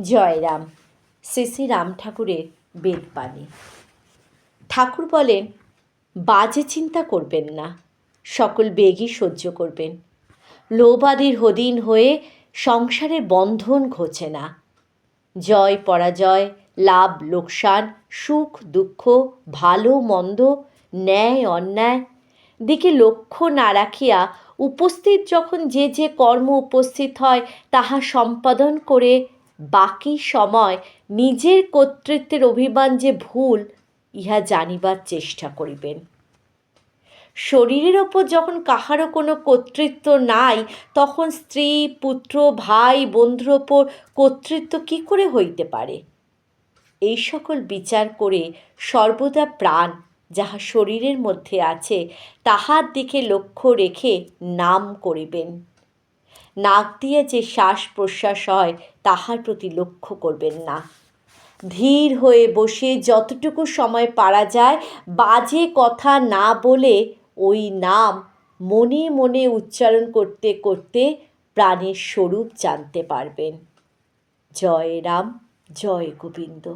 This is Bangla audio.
জয়রাম। শ্রী শ্রী রাম ঠাকুরের বেদবাণী। ঠাকুর বলেন, বাজে চিন্তা করবেন না, সকল বেগই সহ্য করবেন। লোভাদির হদিন হয়ে সংসারের বন্ধন ঘোচে না। জয় পরাজয়, লাভ লোকসান, সুখ দুঃখ, ভালো মন্দ, ন্যায় অন্যায় দিকে লক্ষ্য না রাখিয়া উপস্থিত যখন যে যে কর্ম উপস্থিত হয় তাহা সম্পাদন করে বাকি সময় নিজের কর্তৃত্বের অভিমান যে ভুল, ইহা জানিবার চেষ্টা করিবেন। শরীরের ওপর যখন কাহারও কোনো কর্তৃত্ব নাই, তখন স্ত্রী, পুত্র, ভাই, বন্ধুর ওপর কর্তৃত্ব কী করে হইতে পারে? এই সকল বিচার করে সর্বদা প্রাণ যাহা শরীরের মধ্যে আছে তাহার দিকে লক্ষ্য রেখে নাম করিবেন। নাক দিয়ে যে শ্বাস প্রশ্বাস হয় তাহার প্রতি লক্ষ্য করবেন না। ধীর হয়ে বসে যতটুকু সময় পারা যায় বাজে কথা না বলে ওই নাম মনে মনে উচ্চারণ করতে করতে প্রাণের স্বরূপ জানতে পারবেন। জয় রাম, জয় গোবিন্দ।